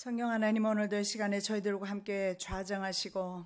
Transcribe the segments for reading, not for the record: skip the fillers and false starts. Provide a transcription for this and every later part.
성령 하나님, 오늘도 이 시간에 저희들과 함께 좌정하시고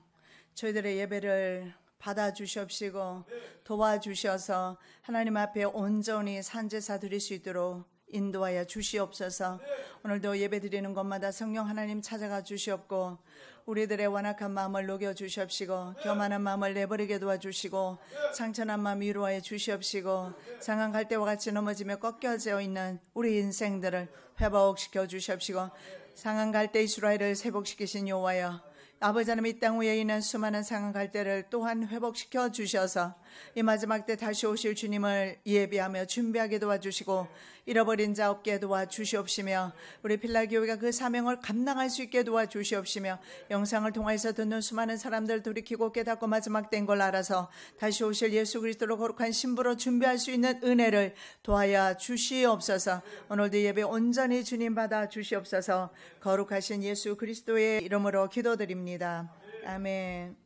저희들의 예배를 받아주시옵시고 도와주셔서 하나님 앞에 온전히 산제사 드릴 수 있도록 인도하여 주시옵소서. 오늘도 예배 드리는 곳마다 성령 하나님 찾아가 주시옵고 우리들의 완악한 마음을 녹여 주시옵시고 교만한 마음을 내버리게 도와주시고 상처난 마음 위로하여 주시옵시고 상한 갈대와 같이 넘어지며 꺾여져 있는 우리 인생들을 회복시켜 주시옵시고 상한 갈대 이스라엘을 회복시키신 여호와여, 아버지 하나님, 이 땅 위에 있는 수많은 상한 갈대를 또한 회복시켜 주셔서 이 마지막 때 다시 오실 주님을 예비하며 준비하게 도와주시고 잃어버린 자 없게 도와주시옵시며 우리 필라교회가 그 사명을 감당할 수 있게 도와주시옵시며 영상을 통해서 듣는 수많은 사람들 돌이키고 깨닫고 마지막 때인 걸 알아서 다시 오실 예수 그리스도로 거룩한 신부로 준비할 수 있는 은혜를 도하여 주시옵소서. 오늘도 예배 온전히 주님 받아 주시옵소서. 거룩하신 예수 그리스도의 이름으로 기도드립니다. 아멘.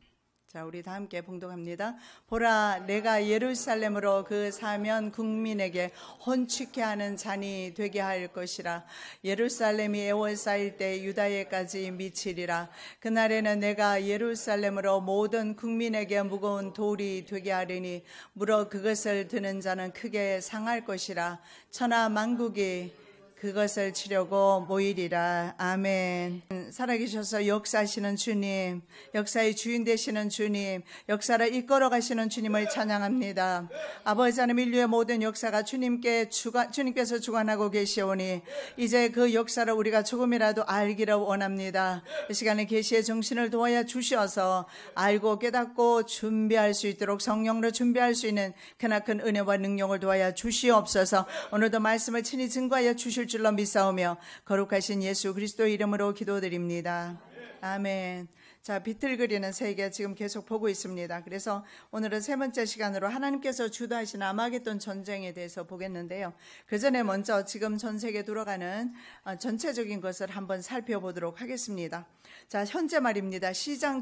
자, 우리 다 함께 봉독합니다. 보라, 내가 예루살렘으로 그 사면 국민에게 혼축케 하는 잔이 되게 할 것이라. 예루살렘이 애월 쌓일 때 유다에까지 미치리라. 그날에는 내가 예루살렘으로 모든 국민에게 무거운 돌이 되게 하리니 무릇 그것을 드는 자는 크게 상할 것이라. 천하 만국이 그것을 치려고 모이리라. 아멘. 살아계셔서 역사하시는 주님, 역사의 주인 되시는 주님, 역사를 이끌어 가시는 주님을 찬양합니다. 아버지 하나님, 인류의 모든 역사가 주님께서 주관하고 계시오니 이제 그 역사를 우리가 조금이라도 알기를 원합니다. 이 시간에 계시의 정신을 도와야 주셔서 알고 깨닫고 준비할 수 있도록 성령으로 준비할 수 있는 크나큰 은혜와 능력을 도와야 주시옵소서. 오늘도 말씀을 친히 증거하여 주실 줄로 믿사오며 거룩하신 예수 그리스도의 이름으로 기도드립니다. 아멘. 자, 비틀거리는 세계 지금 계속 보고 있습니다. 그래서 오늘은 세 번째 시간으로 하나님께서 주도하신 아마겟돈 전쟁에 대해서 보겠는데요. 그 전에 먼저 지금 전 세계에 돌아가는 전체적인 것을 한번 살펴보도록 하겠습니다. 자, 현재 말입니다. 시장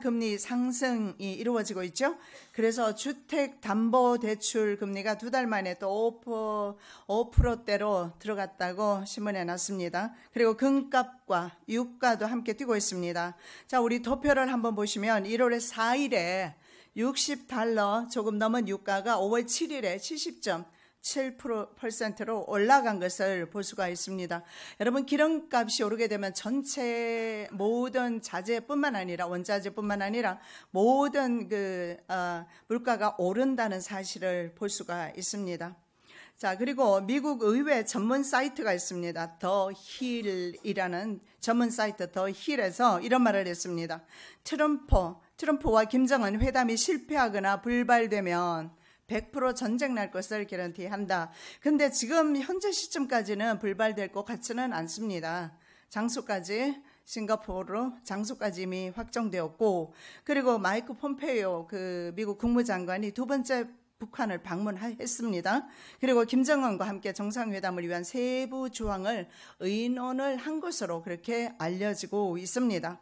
금리 상승이 이루어지고 있죠. 그래서 주택담보대출 금리가 2달 만에 또 5%대로 들어갔다고 신문에 났습니다. 그리고 금값과 유가도 함께 뛰고 있습니다. 자, 우리 도표를 한번 보시면 1월 4일에 $60 조금 넘은 유가가 5월 7일에 70.7%로 올라간 것을 볼 수가 있습니다. 여러분, 기름값이 오르게 되면 전체 모든 자재뿐만 아니라 원자재뿐만 아니라 모든 물가가 오른다는 사실을 볼 수가 있습니다. 자, 그리고 미국 의회 전문 사이트가 있습니다. 더 힐이라는 전문 사이트 더 힐에서 이런 말을 했습니다. 트럼프와 김정은 회담이 실패하거나 불발되면 100% 전쟁 날 것을 개런티한다. 근데 지금 현재 시점까지는 불발될 것 같지는 않습니다. 장소까지 싱가포르로 장소까지 이미 확정되었고, 그리고 마이크 폼페이오 미국 국무장관이 두 번째 북한을 방문했습니다. 그리고 김정은과 함께 정상회담을 위한 세부 조항을 의논을 한 것으로 그렇게 알려지고 있습니다.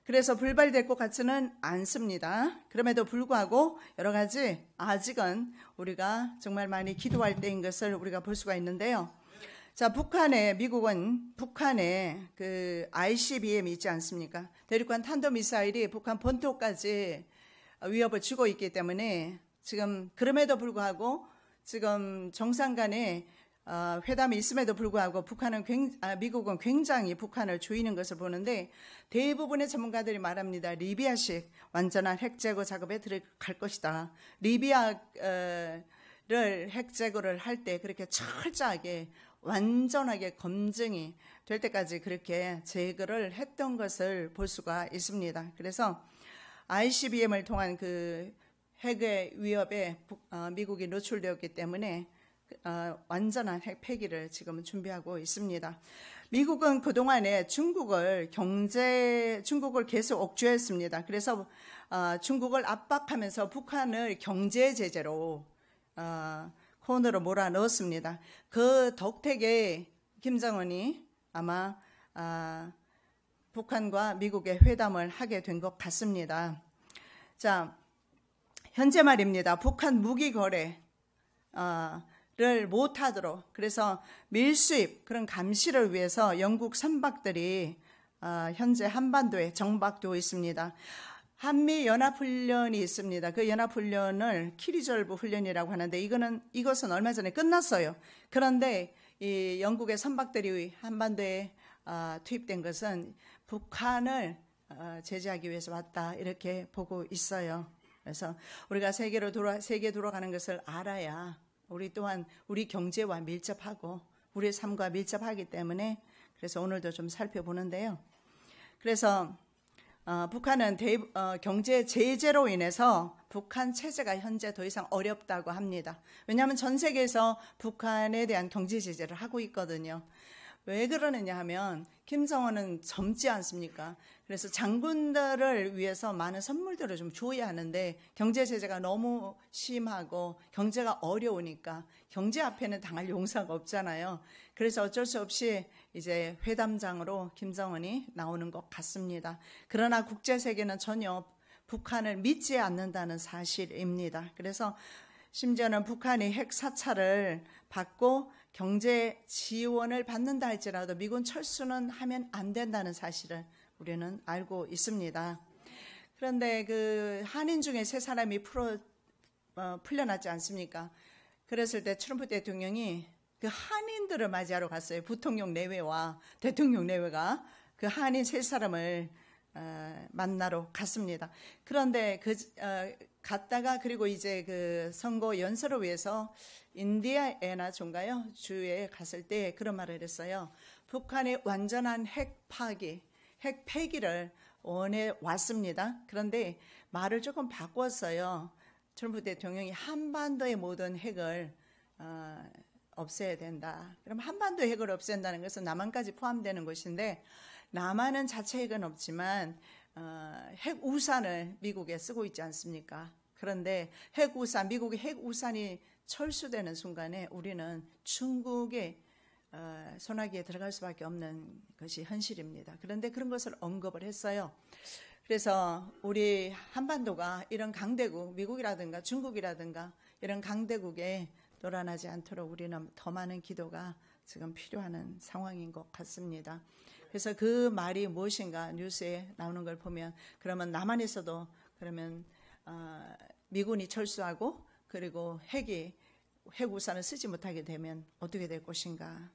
그래서 불발될 것 같지는 않습니다. 그럼에도 불구하고 여러 가지 아직은 우리가 정말 많이 기도할 때인 것을 우리가 볼 수가 있는데요. 자, 미국은 북한에 ICBM이 있지 않습니까? 대륙간 탄도미사일이 북한 본토까지 위협을 주고 있기 때문에 지금 그럼에도 불구하고 지금 정상 간에 회담이 있음에도 불구하고 미국은 굉장히 북한을 조이는 것을 보는데 대부분의 전문가들이 말합니다. 리비아식 완전한 핵제거 작업에 들어갈 것이다. 리비아를 핵제거를 할 때 그렇게 철저하게 완전하게 검증이 될 때까지 그렇게 제거를 했던 것을 볼 수가 있습니다. 그래서 ICBM을 통한 핵의 위협에 미국이 노출되었기 때문에 완전한 핵 폐기를 지금 준비하고 있습니다. 미국은 그동안에 중국을 계속 억제했습니다. 그래서 중국을 압박하면서 북한을 경제 제재로 코너로 몰아넣었습니다. 그 덕택에 김정은이 아마 북한과 미국의 회담을 하게 된 것 같습니다. 자, 현재 말입니다. 북한 무기 거래 를 못하도록, 그래서 밀수입 그런 감시를 위해서 영국 선박들이 현재 한반도에 정박되어 있습니다. 한미 연합훈련이 있습니다. 그 연합훈련을 키리졸브 훈련이라고 하는데 이것은 얼마 전에 끝났어요. 그런데 이 영국의 선박들이 한반도에 투입된 것은 북한을 제재하기 위해서 왔다, 이렇게 보고 있어요. 그래서 우리가 세계 돌아가는 것을 알아야 우리 또한 우리 경제와 밀접하고 우리의 삶과 밀접하기 때문에, 그래서 오늘도 좀 살펴보는데요. 그래서 북한은 경제 제재로 인해서 북한 체제가 현재 더 이상 어렵다고 합니다. 왜냐하면 전 세계에서 북한에 대한 경제 제재를 하고 있거든요. 왜 그러느냐 하면 김정은은 젊지 않습니까? 그래서 장군들을 위해서 많은 선물들을 좀 줘야 하는데 경제 제재가 너무 심하고 경제가 어려우니까 경제 앞에는 당할 용사가 없잖아요. 그래서 어쩔 수 없이 이제 회담장으로 김정은이 나오는 것 같습니다. 그러나 국제세계는 전혀 북한을 믿지 않는다는 사실입니다. 그래서 심지어는 북한이 핵 사찰을 받고 경제 지원을 받는다 할지라도 미군 철수는 하면 안 된다는 사실을 우리는 알고 있습니다. 그런데 그 한인 중에 3사람이 풀려났지 않습니까? 그랬을 때 트럼프 대통령이 그 한인들을 맞이하러 갔어요. 부통령 내외와 대통령 내외가 그 한인 3사람을 만나러 갔습니다. 그런데 갔다가 그리고 이제 그 선거 연설을 위해서 인디애나 주에 갔을 때 그런 말을 했어요. 북한의 완전한 핵 폐기를 원해 왔습니다. 그런데 말을 조금 바꿨어요. 트럼프 대통령이 한반도의 모든 핵을 없애야 된다. 그럼 한반도 핵을 없앤다는 것은 남한까지 포함되는 것인데, 남한은 자체 핵은 없지만 핵 우산을 미국에 쓰고 있지 않습니까? 그런데 미국의 핵 우산이 철수되는 순간에 우리는 중국의 소나기에 들어갈 수밖에 없는 것이 현실입니다. 그런데 그런 것을 언급을 했어요. 그래서 우리 한반도가 이런 강대국, 미국이라든가 중국이라든가 이런 강대국에 놀아나지 않도록 우리는 더 많은 기도가 지금 필요한 상황인 것 같습니다. 그래서 그 말이 무엇인가 뉴스에 나오는 걸 보면, 그러면 남한에서도 그러면 미군이 철수하고 그리고 핵 우산을 쓰지 못하게 되면 어떻게 될 것인가.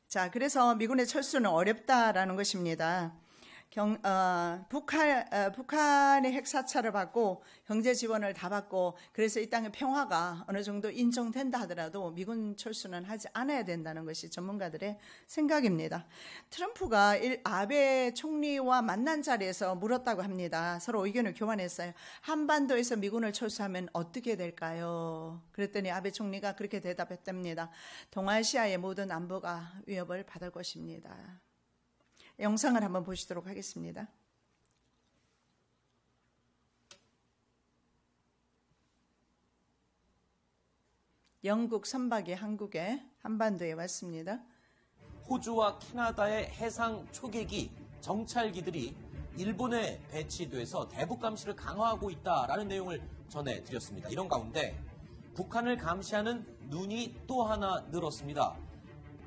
자, 그래서 미군의 철수는 어렵다라는 것입니다. 북한의 핵 사찰을 받고 경제 지원을 다 받고, 그래서 이 땅의 평화가 어느 정도 인정된다 하더라도 미군 철수는 하지 않아야 된다는 것이 전문가들의 생각입니다. 트럼프가 아베 총리와 만난 자리에서 물었다고 합니다. 서로 의견을 교환했어요. 한반도에서 미군을 철수하면 어떻게 될까요? 그랬더니 아베 총리가 그렇게 대답했답니다. 동아시아의 모든 안보가 위협을 받을 것입니다. 영상을 한번 보시도록 하겠습니다. 영국 선박이 한국에 한반도에 왔습니다. 호주와 캐나다의 해상 초계기, 정찰기들이 일본에 배치돼서 대북 감시를 강화하고 있다라는 내용을 전해드렸습니다. 이런 가운데 북한을 감시하는 눈이 또 하나 늘었습니다.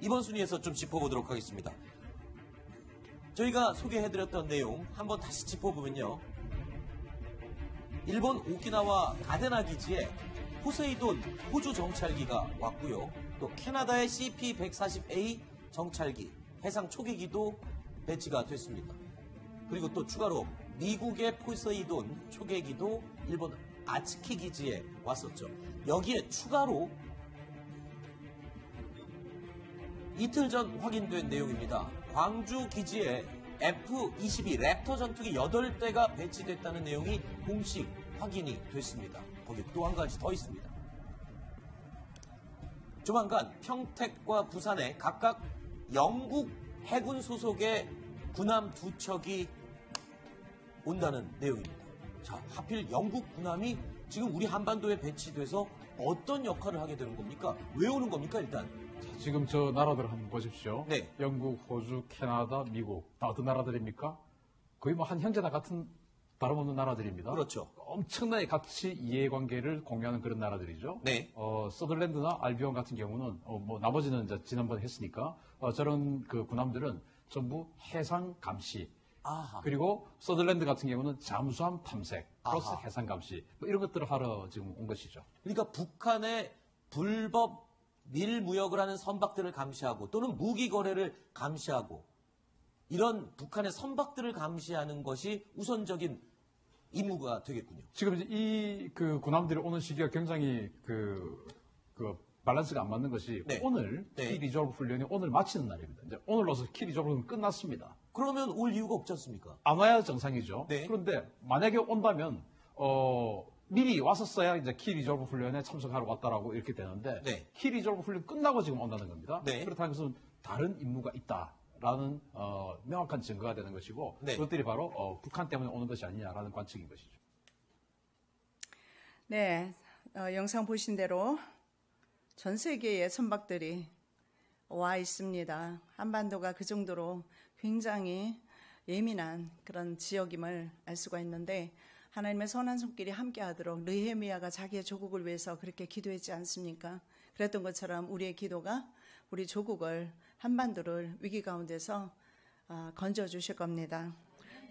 이번 순위에서 좀 짚어보도록 하겠습니다. 저희가 소개해드렸던 내용 한번 다시 짚어보면요. 일본 오키나와 가데나 기지에 포세이돈 호주 정찰기가 왔고요. 또 캐나다의 CP-140A 정찰기, 해상 초계기도 배치가 됐습니다. 그리고 또 추가로 미국의 포세이돈 초계기도 일본 아츠키 기지에 왔었죠. 여기에 추가로 이틀 전 확인된 내용입니다. 광주 기지에 F-22 랩터 전투기 8대가 배치됐다는 내용이 공식 확인이 됐습니다. 거기 또 한 가지 더 있습니다. 조만간 평택과 부산에 각각 영국 해군 소속의 군함 2척이 온다는 내용입니다. 자, 하필 영국 군함이 지금 우리 한반도에 배치돼서 어떤 역할을 하게 되는 겁니까? 왜 오는 겁니까, 일단? 자, 지금 저 나라들 한번 보십시오. 네. 영국, 호주, 캐나다, 미국. 다 어떤 나라들입니까? 거의 뭐 한 형제나 같은 다름없는 나라들입니다. 그렇죠. 엄청나게 같이 이해관계를 공유하는 그런 나라들이죠. 네. 서덜랜드나 알비온 같은 경우는 뭐 나머지는 이제 지난번에 했으니까 저런 그 군함들은 전부 해상 감시. 아하. 그리고 서덜랜드 같은 경우는 잠수함 탐색 플러스 아하. 해상 감시 뭐 이런 것들을 하러 지금 온 것이죠. 그러니까 북한의 불법 밀무역을 하는 선박들을 감시하고 또는 무기 거래를 감시하고 이런 북한의 선박들을 감시하는 것이 우선적인 임무가 되겠군요. 지금 이제 이 그 군함들이 오는 시기가 굉장히 그 밸런스가 안 맞는 것이 네. 오늘 네. 키 리저브 훈련이 오늘 마치는 날입니다. 이제 오늘로서 키 리저브 훈련 끝났습니다. 그러면 올 이유가 없지 않습니까? 안 와야 정상이죠. 네. 그런데 만약에 온다면 미리 왔었어야 이제 키 리저브 훈련에 참석하러 왔다라고 이렇게 되는데 네. 키 리저브 훈련 끝나고 지금 온다는 겁니다. 네. 그렇다는 것은 다른 임무가 있다라는 명확한 증거가 되는 것이고 네. 그것들이 바로 북한 때문에 오는 것이 아니냐라는 관측인 것이죠. 네, 영상 보신 대로 전 세계의 선박들이 와 있습니다. 한반도가 그 정도로 굉장히 예민한 그런 지역임을 알 수가 있는데 하나님의 선한 손길이 함께하도록 느헤미야가 자기의 조국을 위해서 그렇게 기도했지 않습니까? 그랬던 것처럼 우리의 기도가 우리 조국을 한반도를 위기 가운데서 건져주실 겁니다.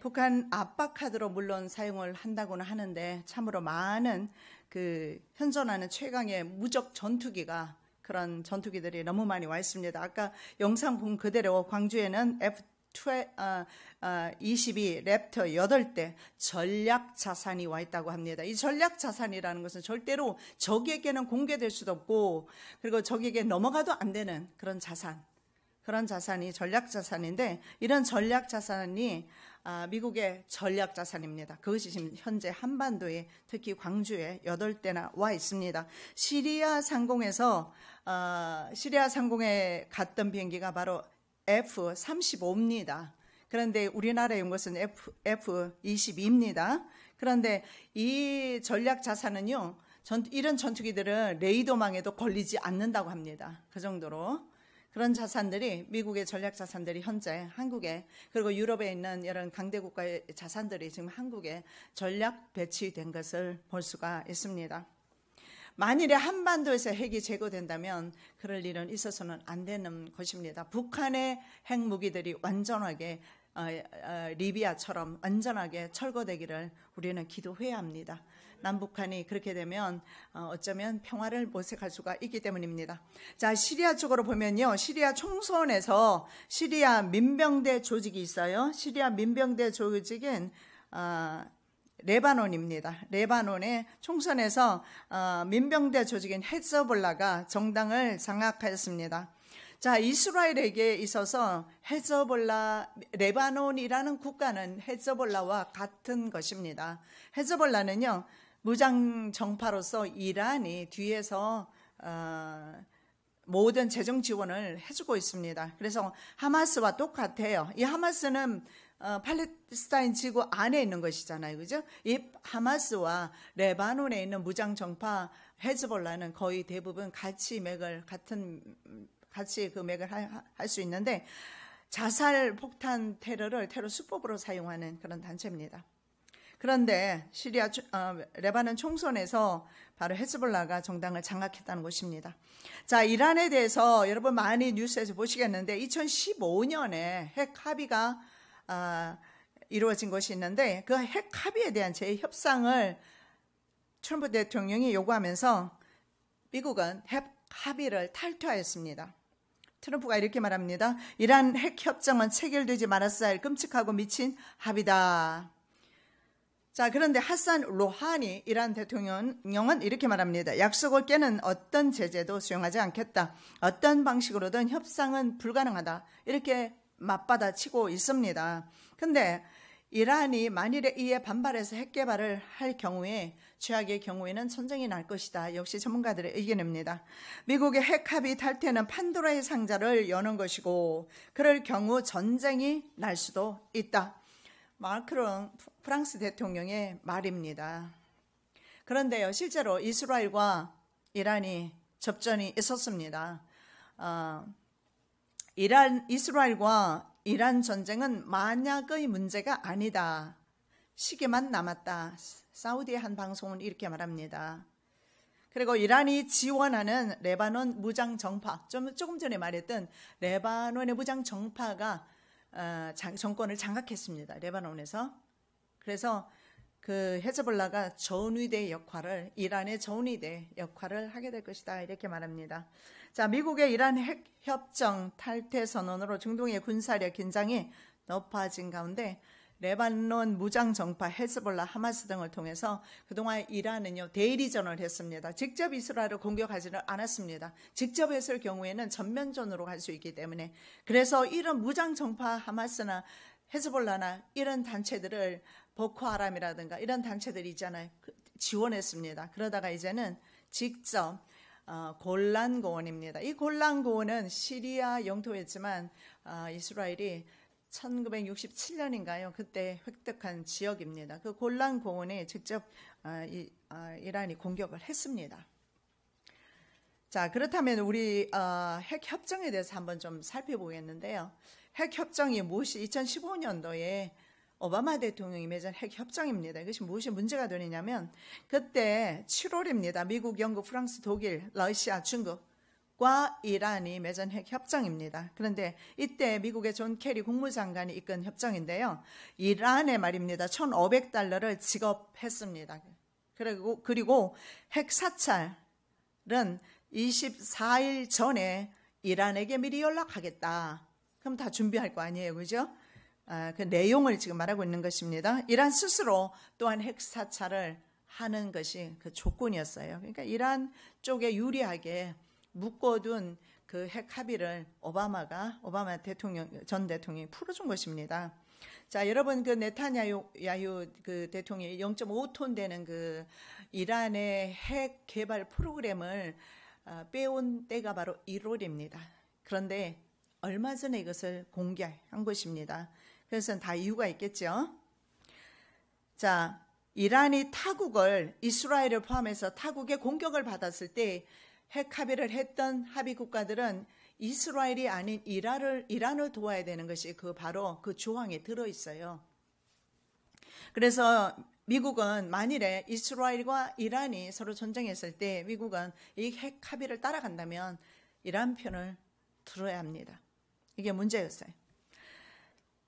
북한 압박 카드로 물론 사용을 한다고는 하는데 참으로 많은 그 현존하는 최강의 무적 전투기가 그런 전투기들이 너무 많이 와 있습니다. 아까 영상 본 그대로 광주에는 F-22 랩터 8대 전략 자산이 와 있다고 합니다. 이 전략 자산이라는 것은 절대로 적에게는 공개될 수도 없고 그리고 적에게 넘어가도 안 되는 그런 자산이 전략 자산인데 이런 전략 자산이 미국의 전략 자산입니다. 그것이 지금 현재 한반도에 특히 광주에 8대나 와 있습니다. 시리아 상공에 갔던 비행기가 바로 F-35입니다. 그런데 우리나라에 온 것은 F-22입니다. 그런데 이 전략 자산은요, 이런 전투기들은 레이더망에도 걸리지 않는다고 합니다. 그 정도로. 그런 자산들이 미국의 전략 자산들이 현재 한국에 그리고 유럽에 있는 이런 강대 국가의 자산들이 지금 한국에 전략 배치된 것을 볼 수가 있습니다. 만일에 한반도에서 핵이 제거된다면 그럴 일은 있어서는 안 되는 것입니다. 북한의 핵무기들이 완전하게 리비아처럼 완전하게 철거되기를 우리는 기도해야 합니다. 남북한이 그렇게 되면 어쩌면 평화를 모색할 수가 있기 때문입니다. 자, 시리아 쪽으로 보면요. 시리아 총선에서 시리아 민병대 조직이 있어요. 시리아 민병대 조직은 레바논입니다. 레바논의 총선에서 민병대 조직인 헤즈볼라가 정당을 장악하였습니다. 자, 이스라엘에게 있어서 레바논이라는 국가는 헤즈볼라와 같은 것입니다. 헤즈볼라는요, 무장 정파로서 이란이 뒤에서 모든 재정 지원을 해주고 있습니다. 그래서 하마스와 똑같아요. 이 하마스는 팔레스타인 지구 안에 있는 것이잖아요. 그죠? 이 하마스와 레바논에 있는 무장 정파 헤즈볼라는 거의 대부분 같이 그 맥을 할 수 있는데 자살 폭탄 테러 수법으로 사용하는 그런 단체입니다. 그런데 레바논 총선에서 바로 헤즈볼라가 정당을 장악했다는 것입니다. 자, 이란에 대해서 여러분 많이 뉴스에서 보시겠는데 2015년에 핵 합의가 이루어진 것이 있는데 그 핵 합의에 대한 재협상을 트럼프 대통령이 요구하면서 미국은 핵 합의를 탈퇴하였습니다. 트럼프가 이렇게 말합니다. 이란 핵 협정은 체결되지 말았어야 할 끔찍하고 미친 합의다. 자, 그런데 하산 로하니 이란 대통령은 이렇게 말합니다. 약속을 깨는 어떤 제재도 수용하지 않겠다. 어떤 방식으로든 협상은 불가능하다. 이렇게 맞받아치고 있습니다. 근데 이란이 만일에 이에 반발해서 핵 개발을 할 경우에 최악의 경우에는 전쟁이 날 것이다. 역시 전문가들의 의견입니다. 미국의 핵 합의 탈퇴는 판도라의 상자를 여는 것이고 그럴 경우 전쟁이 날 수도 있다. 마크롱 프랑스 대통령의 말입니다. 그런데요, 실제로 이스라엘과 이란이 접전이 있었습니다. 이스라엘과 이란 전쟁은 만약의 문제가 아니다. 시기만 남았다. 사우디의 한 방송은 이렇게 말합니다. 그리고 이란이 지원하는 레바논 무장 정파, 조금 전에 말했던 레바논의 무장 정파가 정권을 장악했습니다. 레바논에서. 그래서 그 헤즈볼라가 전위대 역할을, 이란의 전위대 역할을 하게 될 것이다. 이렇게 말합니다. 자, 미국의 이란 핵협정 탈퇴 선언으로 중동의 군사력 긴장이 높아진 가운데 레바논 무장 정파 헤즈볼라, 하마스 등을 통해서 그동안 이란은요 대리전을 했습니다. 직접 이스라엘을 공격하지는 않았습니다. 직접 했을 경우에는 전면전으로 갈 수 있기 때문에. 그래서 이런 무장 정파 하마스나 헤즈볼라나 이런 단체들을 보코하람이라든가 이런 단체들이 있잖아요. 지원했습니다. 그러다가 이제는 직접 골란 고원입니다. 이 골란 고원은 시리아 영토였지만 이스라엘이 1967년인가요? 그때 획득한 지역입니다. 그 골란 고원에 직접 이란이 공격을 했습니다. 자, 그렇다면 우리 핵협정에 대해서 한번 좀 살펴보겠는데요. 핵협정이 무엇이 2015년도에 오바마 대통령이 맺은 핵협정입니다. 이것이 무엇이 문제가 되느냐면 그때 7월입니다. 미국, 영국, 프랑스, 독일, 러시아, 중국과 이란이 맺은 핵협정입니다. 그런데 이때 미국의 존 케리 국무장관이 이끈 협정인데요. 이란에 말입니다. $1,500를 지급했습니다. 그리고 핵사찰은 24일 전에 이란에게 미리 연락하겠다. 그럼 다 준비할 거 아니에요, 그죠? 그 내용을 지금 말하고 있는 것입니다. 이란 스스로 또한 핵사찰을 하는 것이 그 조건이었어요. 그러니까 이란 쪽에 유리하게 묶어둔 그 핵 합의를 오바마 전 대통령이 풀어준 것입니다. 자, 여러분 그 네타냐후 그 대통령이 0.5톤 되는 그 이란의 핵 개발 프로그램을 빼온 때가 바로 1월입니다. 그런데 얼마 전에 이것을 공개한 것입니다. 그래서 다 이유가 있겠죠. 자, 이란이 타국을, 이스라엘을 포함해서 타국의 공격을 받았을 때 핵 합의를 했던 합의 국가들은 이스라엘이 아닌 이란을 도와야 되는 것이 바로 그 조항에 들어있어요. 그래서 미국은 만일에 이스라엘과 이란이 서로 전쟁했을 때 미국은 이 핵 합의를 따라간다면 이란 편을 들어야 합니다. 이게 문제였어요.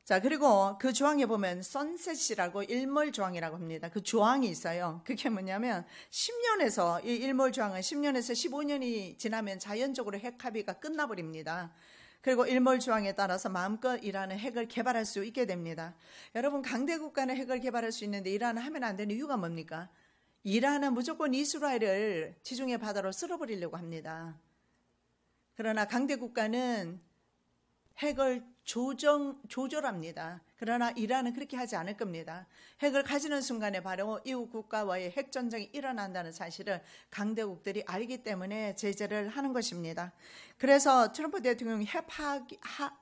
자, 그리고 그 조항에 보면 선셋이라고 일몰 조항이라고 합니다. 그 조항이 있어요. 그게 뭐냐면 10년에서 이 일몰 조항은 10년에서 15년이 지나면 자연적으로 핵 합의가 끝나버립니다. 그리고 일몰 조항에 따라서 마음껏 이란은 핵을 개발할 수 있게 됩니다. 여러분, 강대 국가는 핵을 개발할 수 있는데 이란은 하면 안 되는 이유가 뭡니까? 이란은 무조건 이스라엘을 지중해 바다로 쓸어버리려고 합니다. 그러나 강대 국가는 핵을 조절합니다. 그러나 이란은 그렇게 하지 않을 겁니다. 핵을 가지는 순간에 바로 이웃 국가와의 핵전쟁이 일어난다는 사실을 강대국들이 알기 때문에 제재를 하는 것입니다. 그래서 트럼프 대통령이 핵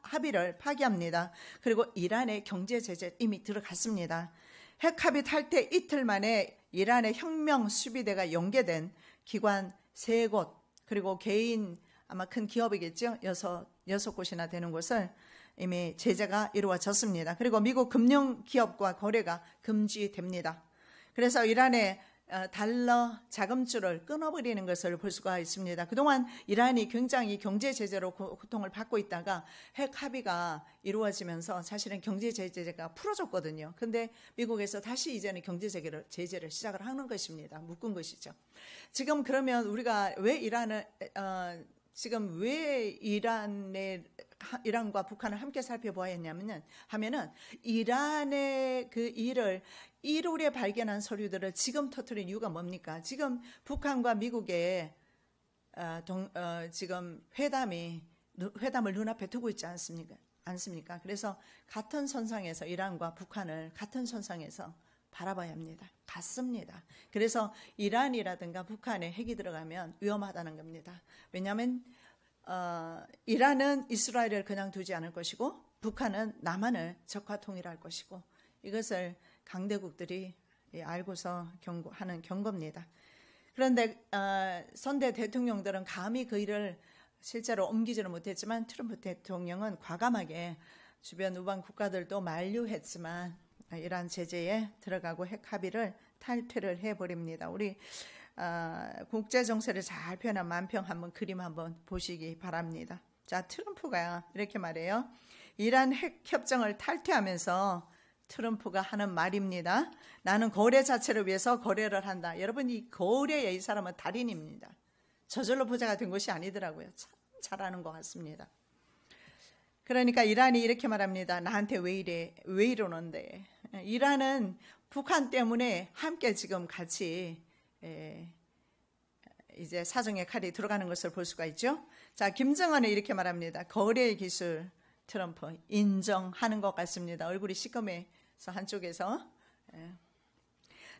합의를 파기합니다. 그리고 이란의 경제 제재 이미 들어갔습니다. 핵 합의 탈퇴 이틀 만에 이란의 혁명 수비대가 연계된 기관 3곳, 그리고 개인 아마 큰 기업이겠죠. 여섯 곳이나 되는 곳을 이미 제재가 이루어졌습니다. 그리고 미국 금융 기업과 거래가 금지됩니다. 그래서 이란의 달러 자금줄을 끊어버리는 것을 볼 수가 있습니다. 그동안 이란이 굉장히 경제 제재로 고통을 받고 있다가 핵 합의가 이루어지면서 사실은 경제 제재가 풀어졌거든요. 근데 미국에서 다시 이제는 경제 제재를 시작을 하는 것입니다. 묶은 것이죠. 지금 그러면 우리가 왜 이란과 북한을 함께 살펴보아야 했냐면은 이란의 그 일을 1월에 발견한 서류들을 지금 터뜨린 이유가 뭡니까? 지금 북한과 미국의 지금 회담을 눈앞에 두고 있지 않습니까? 그래서 같은 선상에서 이란과 북한을 같은 선상에서 바라봐야 합니다. 같습니다. 그래서 이란이라든가 북한에 핵이 들어가면 위험하다는 겁니다. 왜냐하면 이란은 이스라엘을 그냥 두지 않을 것이고 북한은 남한을 적화 통일할 것이고 이것을 강대국들이 알고서 하는 경고입니다. 그런데 선대 대통령들은 감히 그 일을 실제로 옮기지는 못했지만 트럼프 대통령은 과감하게 주변 우방 국가들도 만류했지만 이란 제재에 들어가고 핵 합의를 탈퇴를 해버립니다. 우리 국제 정세를 잘 표현한 만평 한번 그림 한번 보시기 바랍니다. 자, 트럼프가 이렇게 말해요. 이란 핵 협정을 탈퇴하면서 트럼프가 하는 말입니다. 나는 거래 자체를 위해서 거래를 한다. 여러분, 이 거래에 이 사람은 달인입니다. 저절로 부자가 된 것이 아니더라고요. 참 잘하는 것 같습니다. 그러니까 이란이 이렇게 말합니다. 나한테 왜 이러는데. 이란은 북한 때문에 함께 지금 같이 이제 사정의 칼이 들어가는 것을 볼 수가 있죠. 자, 김정은은 이렇게 말합니다. 거래의 기술 트럼프 인정하는 것 같습니다. 얼굴이 시커매서 한쪽에서.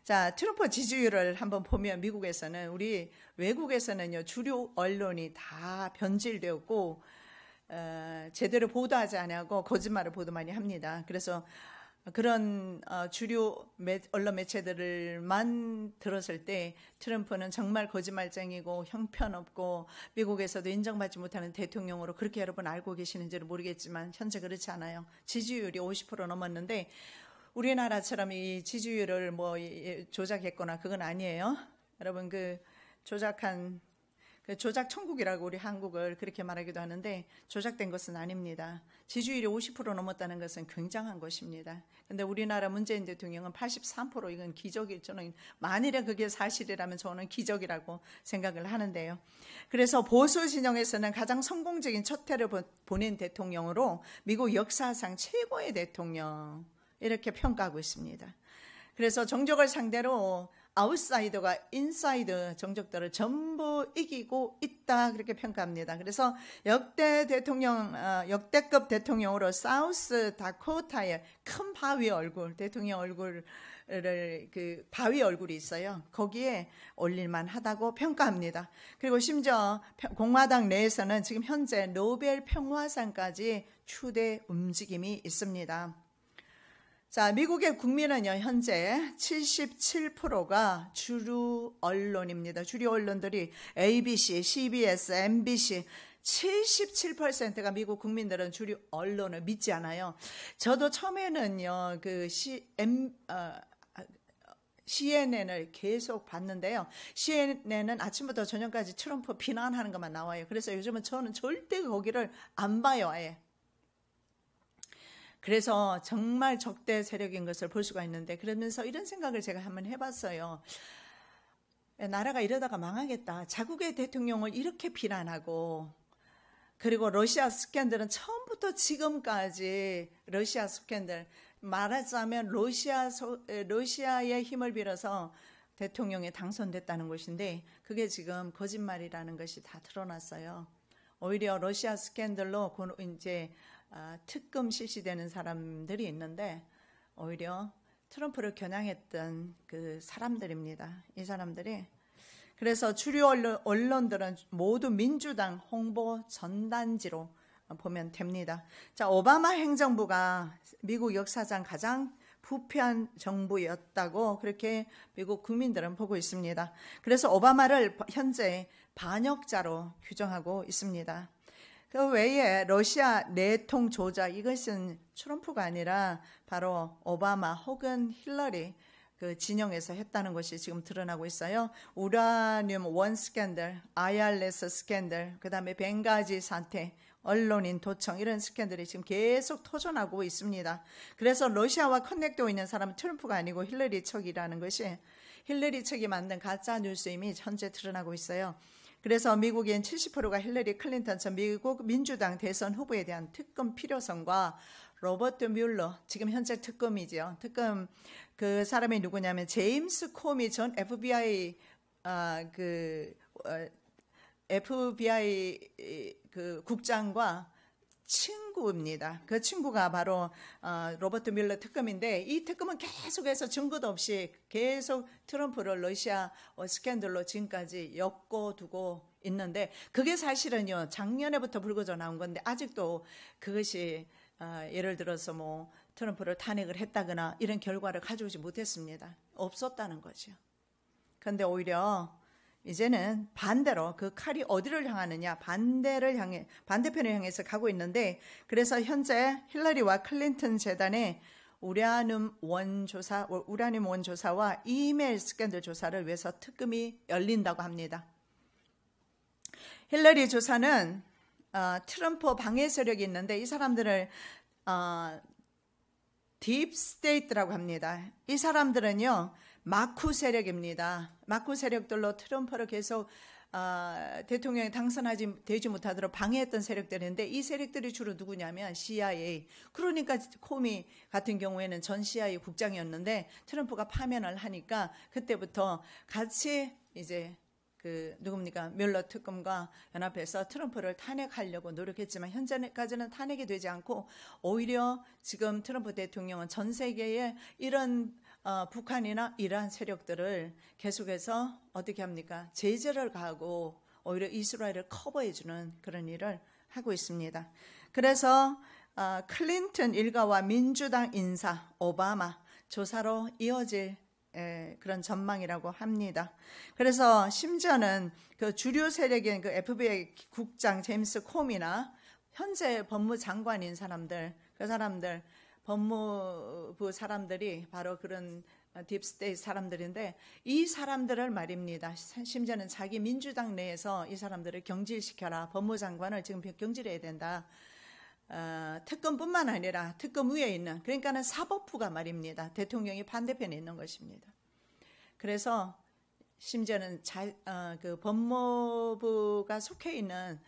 자, 트럼프 지지율을 한번 보면 미국에서는, 우리 외국에서는요, 주류 언론이 다 변질되었고 제대로 보도하지 않고 거짓말을 보도 많이 합니다. 그래서 그런 주류 언론 매체들만 들었을 때 트럼프는 정말 거짓말쟁이고 형편없고 미국에서도 인정받지 못하는 대통령으로 그렇게 여러분 알고 계시는지는 모르겠지만 현재 그렇지 않아요. 지지율이 50% 넘었는데 우리나라처럼 이 지지율을 뭐 조작했거나 그건 아니에요. 여러분, 그 조작 천국이라고 우리 한국을 그렇게 말하기도 하는데 조작된 것은 아닙니다. 지지율이 50% 넘었다는 것은 굉장한 것입니다. 근데 우리나라 문재인 대통령은 83%, 이건 기적이, 저는 만일에 그게 사실이라면 저는 기적이라고 생각을 하는데요. 그래서 보수 진영에서는 가장 성공적인 첫 해를 보낸 대통령으로 미국 역사상 최고의 대통령 이렇게 평가하고 있습니다. 그래서 정적을 상대로 아웃사이더가 인사이더 정적들을 전부 이기고 있다 그렇게 평가합니다. 그래서 역대급 대통령으로 사우스 다코타의 큰 바위 얼굴, 대통령 얼굴을 그 바위 얼굴이 있어요. 거기에 올릴만 하다고 평가합니다. 그리고 심지어 공화당 내에서는 지금 현재 노벨 평화상까지 추대 움직임이 있습니다. 자, 미국의 국민은요, 현재 77%가 주류 언론입니다. 주류 언론들이 ABC, CBS, MBC, 77%가 미국 국민들은 주류 언론을 믿지 않아요. 저도 처음에는요, CNN을 계속 봤는데요. CNN은 아침부터 저녁까지 트럼프 비난하는 것만 나와요. 그래서 요즘은 저는 절대 거기를 안 봐요, 아예. 그래서 정말 적대 세력인 것을 볼 수가 있는데, 그러면서 이런 생각을 제가 한번 해봤어요. 나라가 이러다가 망하겠다. 자국의 대통령을 이렇게 비난하고, 그리고 러시아 스캔들은 처음부터 지금까지 러시아 스캔들, 말하자면 러시아의 힘을 빌어서 대통령에 당선됐다는 것인데, 그게 지금 거짓말이라는 것이 다 드러났어요. 오히려 러시아 스캔들로 이제 특검 실시되는 사람들이 있는데 오히려 트럼프를 겨냥했던 그 사람들입니다. 이 사람들이. 그래서 주류 언론들은 모두 민주당 홍보 전단지로 보면 됩니다. 자, 오바마 행정부가 미국 역사상 가장 부패한 정부였다고 그렇게 미국 국민들은 보고 있습니다. 그래서 오바마를 현재 반역자로 규정하고 있습니다. 그 외에 러시아 내통 조작, 이것은 트럼프가 아니라 바로 오바마 혹은 힐러리 그 진영에서 했다는 것이 지금 드러나고 있어요. 우라늄 원 스캔들, IRS 스캔들, 그 다음에 벵가지 사태, 언론인 도청, 이런 스캔들이 지금 계속 터져나오고 있습니다. 그래서 러시아와 커넥되어 있는 사람은 트럼프가 아니고 힐러리 척이라는 것이, 힐러리 척이 만든 가짜 뉴스임이 현재 드러나고 있어요. 그래서 미국인 70%가 힐러리 클린턴 전 미국 민주당 대선 후보에 대한 특검 필요성과 로버트 뮬러, 지금 현재 특검이죠. 특검 그 사람이 누구냐면 제임스 코미 전 FBI FBI 그 국장과 친구입니다. 그 친구가 바로 로버트 뮬러 특검인데, 이 특검은 계속해서 증거도 없이 계속 트럼프를 러시아 스캔들로 지금까지 엮어두고 있는데, 그게 사실은요 작년에부터 불거져 나온 건데 아직도 그것이 예를 들어서 뭐 트럼프를 탄핵을 했다거나 이런 결과를 가져오지 못했습니다. 없었다는 거죠. 그런데 오히려 이제는 반대로 그 칼이 어디를 향하느냐, 반대편을 향해서 가고 있는데, 그래서 현재 힐러리와 클린턴 재단의 우라늄 원조사와 이메일 스캔들 조사를 위해서 특검이 열린다고 합니다. 힐러리 조사는 트럼프 방해 세력이 있는데 이 사람들을 딥스테이트라고 합니다. 이 사람들은요 마쿠 세력입니다. 마쿠 세력들로 트럼프를 계속 대통령이 되지 못하도록 방해했던 세력들인데 이 세력들이 주로 누구냐면 CIA. 그러니까 코미 같은 경우에는 전 CIA 국장이었는데 트럼프가 파면을 하니까 그때부터 같이 이제 누굽니까? 뮬러 특검과 연합해서 트럼프를 탄핵하려고 노력했지만 현재까지는 탄핵이 되지 않고 오히려 지금 트럼프 대통령은 전 세계에 이런 북한이나 이러한 세력들을 계속해서 어떻게 합니까? 제재를 가하고 오히려 이스라엘을 커버해주는 그런 일을 하고 있습니다. 그래서 클린턴 일가와 민주당 인사 오바마 조사로 이어질 그런 전망이라고 합니다. 그래서 심지어는 그 주류 세력인 그 FBI 국장 제임스 콤이나 현재 법무장관인 사람들, 그 사람들 법무부 사람들이 바로 그런 딥스테이트 사람들인데 이 사람들을 말입니다. 심지어는 자기 민주당 내에서 이 사람들을 경질시켜라. 법무장관을 지금 경질해야 된다. 특검뿐만 아니라 특검 위에 있는 그러니까는 사법부가 말입니다. 대통령이 반대편에 있는 것입니다. 그래서 심지어는 그 법무부가 속해 있는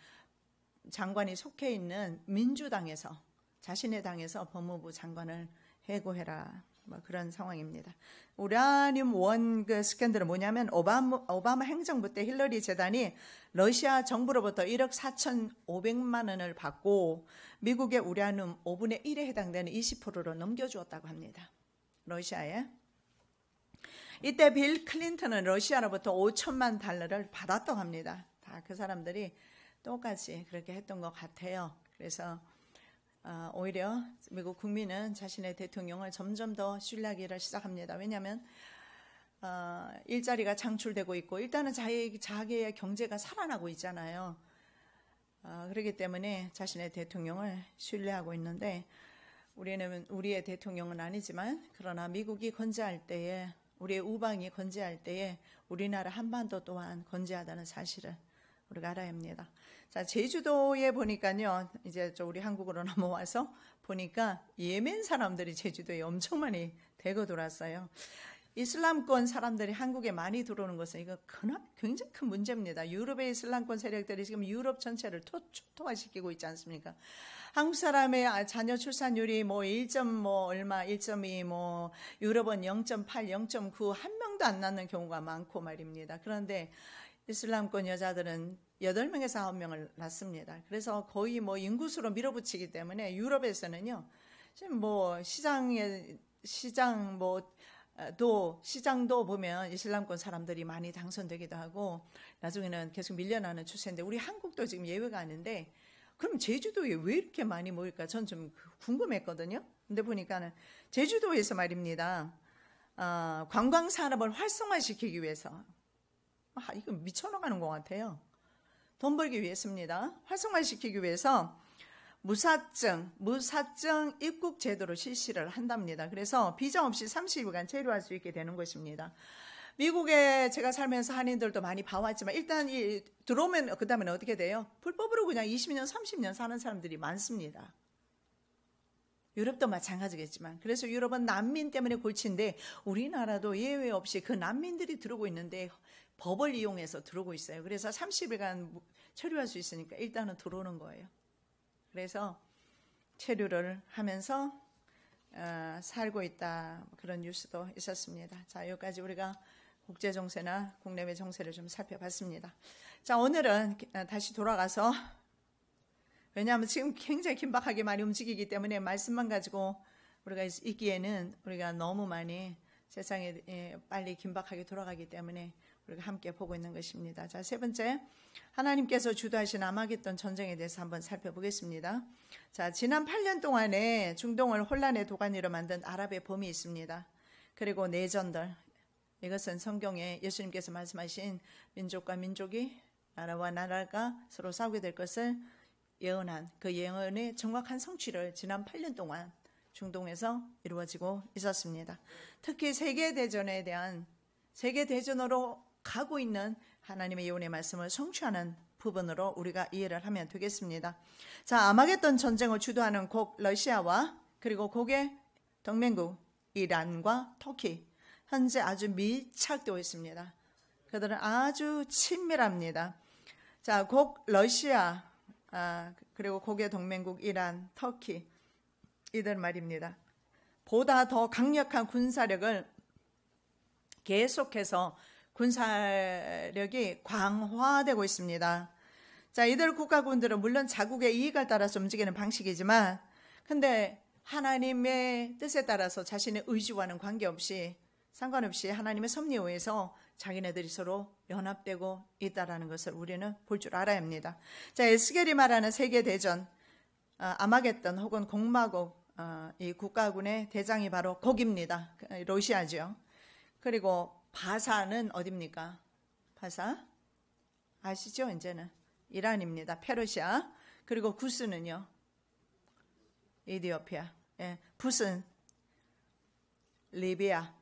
장관이 속해 있는 민주당에서 자신의 당에서 법무부 장관을 해고해라. 뭐 그런 상황입니다. 우라늄 원 그 스캔들은 뭐냐면 오바마 행정부 때 힐러리 재단이 러시아 정부로부터 1억 4,500만 원을 받고 미국의 우라늄 5분의 1에 해당되는 20%로 넘겨주었다고 합니다. 러시아에. 이때 빌 클린턴은 러시아로부터 5천만 달러를 받았다고 합니다. 다 그 사람들이 똑같이 그렇게 했던 것 같아요. 그래서 오히려 미국 국민은 자신의 대통령을 점점 더 신뢰하기를 시작합니다. 왜냐하면 일자리가 창출되고 있고 일단은 자기의 경제가 살아나고 있잖아요. 그렇기 때문에 자신의 대통령을 신뢰하고 있는데 우리는 우리의 대통령은 아니지만 그러나 미국이 건재할 때에 우리의 우방이 건재할 때에 우리나라 한반도 또한 건재하다는 사실을 우리가 알아야 합니다. 자, 제주도에 보니까요, 이제 우리 한국으로 넘어와서 보니까 예멘 사람들이 제주도에 엄청 많이 대거 돌았어요. 이슬람권 사람들이 한국에 많이 들어오는 것은 이거 굉장히 큰 문제입니다. 유럽의 이슬람권 세력들이 지금 유럽 전체를 초토화시키고 있지 않습니까? 한국 사람의 자녀 출산율이 뭐 1.2, 뭐 유럽은 0.8, 0.9 한 명도 안 낳는 경우가 많고 말입니다. 그런데 이슬람권 여자들은 8명에서 9명을 낳습니다. 그래서 거의 뭐 인구수로 밀어붙이기 때문에 유럽에서는요, 지금 뭐 시장도 보면 이슬람권 사람들이 많이 당선되기도 하고 나중에는 계속 밀려나는 추세인데 우리 한국도 지금 예외가 아닌데 그럼 제주도에 왜 이렇게 많이 모일까? 전 좀 궁금했거든요. 근데 보니까는 제주도에서 말입니다. 관광 산업을 활성화시키기 위해서 이거 미쳐나가는 것 같아요. 돈 벌기 위해서입니다. 활성화시키기 위해서 무사증 입국 제도를 실시를 한답니다. 그래서 비자 없이 30일간 체류할 수 있게 되는 것입니다. 미국에 제가 살면서 한인들도 많이 봐왔지만 일단 들어오면 그 다음에는 어떻게 돼요? 불법으로 그냥 20년, 30년 사는 사람들이 많습니다. 유럽도 마찬가지겠지만 그래서 유럽은 난민 때문에 골치인데 우리나라도 예외 없이 그 난민들이 들어오고 있는데 법을 이용해서 들어오고 있어요. 그래서 30일간 체류할 수 있으니까 일단은 들어오는 거예요. 그래서 체류를 하면서 살고 있다 그런 뉴스도 있었습니다. 자, 여기까지 우리가 국제 정세나 국내외 정세를 좀 살펴봤습니다. 자, 오늘은 다시 돌아가서 왜냐하면 지금 굉장히 긴박하게 많이 움직이기 때문에 말씀만 가지고 우리가 있기에는 우리가 너무 많이 세상에 빨리 긴박하게 돌아가기 때문에 우리가 함께 보고 있는 것입니다. 자, 세 번째, 하나님께서 주도하신 아마겟돈 전쟁에 대해서 한번 살펴보겠습니다. 자, 지난 8년 동안에 중동을 혼란의 도가니로 만든 아랍의 범이 있습니다. 그리고 내전들, 이것은 성경에 예수님께서 말씀하신 민족과 민족이 나라와 나라가 서로 싸우게 될 것을 예언한 그 예언의 정확한 성취를 지난 8년 동안 중동에서 이루어지고 있었습니다. 특히 세계대전으로 가고 있는 하나님의 예언의 말씀을 성취하는 부분으로 우리가 이해를 하면 되겠습니다. 자, 아마겟돈 전쟁을 주도하는 러시아와 그리고 곡의 동맹국 이란과 터키, 현재 아주 밀착되어 있습니다. 그들은 아주 친밀합니다. 자, 러시아, 그리고 곡의 동맹국 이란, 터키, 이들 말입니다. 보다 더 강력한 군사력을 계속해서 군사력이 강화되고 있습니다. 자, 이들 국가군들은 물론 자국의 이익을 따라서 움직이는 방식이지만, 근데 하나님의 뜻에 따라서 자신의 의지와는 상관없이 하나님의 섭리에 의해서 자기네들이 서로 연합되고 있다는 것을 우리는 볼 줄 알아야 합니다. 자, 에스겔이 말하는 세계대전, 아마겟돈 혹은 공마국, 이 국가군의 대장이 바로 곡입니다. 러시아죠. 그리고 바사는 어딥니까? 바사? 아시죠? 이제는 이란입니다. 페르시아. 그리고 구스는요? 이디오피아. 예, 붓은 리비아.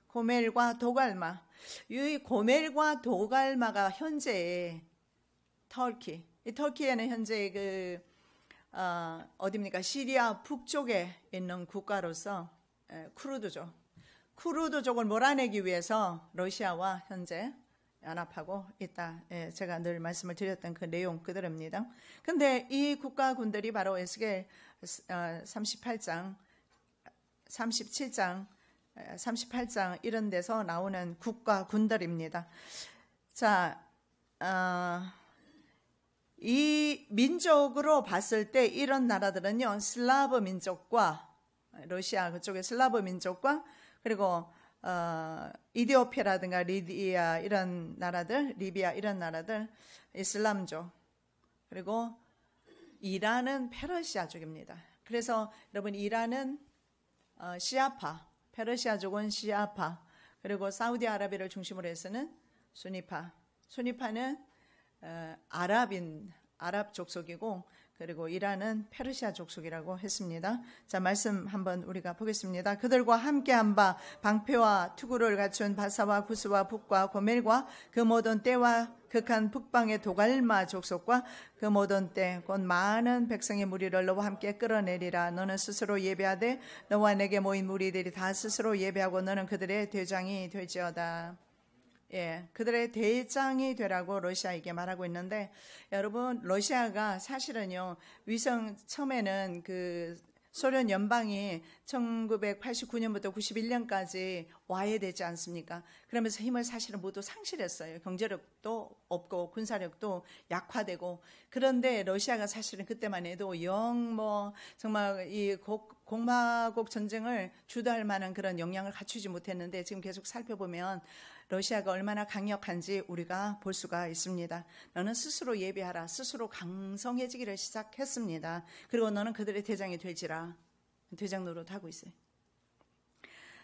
고멜과 도갈마. 이 고멜과 도갈마가 현재 터키. 이 터키에는 현재 어딥니까? 시리아 북쪽에 있는 국가로서 쿠르드족. 쿠르드족을 몰아내기 위해서 러시아와 현재 연합하고 있다. 예, 제가 늘 말씀을 드렸던 그 내용 그대로입니다. 근데 이 국가군들이 바로 에스겔 37장, 38장 이런 데서 나오는 국가군들입니다. 자, 이 민족으로 봤을 때 이런 나라들은요, 슬라브 민족과 러시아 그쪽의 슬라브 민족과 그리고 이디오피아라든가 리비아 이런 나라들, 이슬람족, 그리고 이란은 페르시아족입니다. 그래서 여러분 이란은 시아파, 페르시아족은 시아파, 그리고 사우디아라비아를 중심으로 해서는 수니파는 아랍 족속이고, 그리고 이란은 페르시아 족속이라고 했습니다. 자, 말씀 한번 우리가 보겠습니다. 그들과 함께한 바 방패와 투구를 갖춘 바사와 구스와 북과 고멜과 그 모든 때와 극한 북방의 도갈마 족속과 그 모든 때 곧 많은 백성의 무리를 너와 함께 끌어내리라. 너는 스스로 예배하되 너와 내게 모인 무리들이 다 스스로 예배하고 너는 그들의 대장이 될지어다. 예, 그들의 대장이 되라고 러시아에게 말하고 있는데, 여러분 러시아가 사실은요 처음에는 그 소련 연방이 1989년부터 91년까지 와해되지 않습니까? 그러면서 힘을 사실은 모두 상실했어요. 경제력도 없고 군사력도 약화되고. 그런데 러시아가 사실은 그때만 해도 정말 이 공마국 전쟁을 주도할 만한 그런 역량을 갖추지 못했는데, 지금 계속 살펴보면 러시아가 얼마나 강력한지 우리가 볼 수가 있습니다. 너는 스스로 예배하라. 스스로 강성해지기를 시작했습니다. 그리고 너는 그들의 대장이 될지라. 대장 노릇하고 있어요.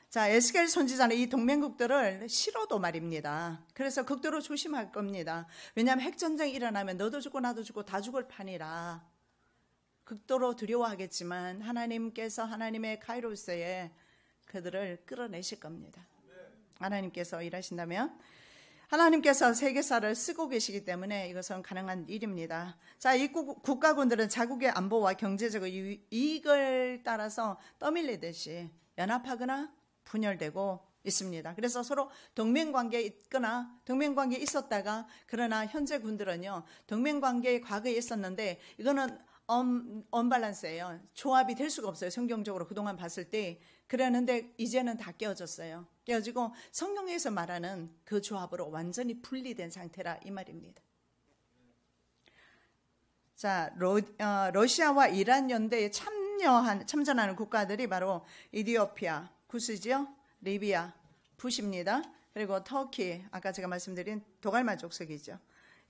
자, 에스겔 선지자는 이 동맹국들을 싫어도 말입니다. 그래서 극도로 조심할 겁니다. 왜냐하면 핵전쟁이 일어나면 너도 죽고 나도 죽고 다 죽을 판이라 극도로 두려워하겠지만, 하나님께서 하나님의 카이로스에 그들을 끌어내실 겁니다. 하나님께서 일하신다면, 하나님께서 세계사를 쓰고 계시기 때문에 이것은 가능한 일입니다. 자, 이 국가군들은 자국의 안보와 경제적 이익을 따라서 떠밀리듯이 연합하거나 분열되고 있습니다. 그래서 서로 동맹관계에 있거나 동맹관계에 있었다가, 그러나 현재 군들은요 동맹관계에 과거에 있었는데 이거는 언밸런스예요. 조합이 될 수가 없어요. 성경적으로 그동안 봤을 때. 그랬는데 이제는 다 깨어졌어요. 깨어지고 성경에서 말하는 그 조합으로 완전히 분리된 상태라 이 말입니다. 자, 러시아와 이란 연대에 참전하는 국가들이 바로 이디오피아, 구스지요, 리비아, 붓입니다. 그리고 터키, 아까 제가 말씀드린 도갈마 족속이죠.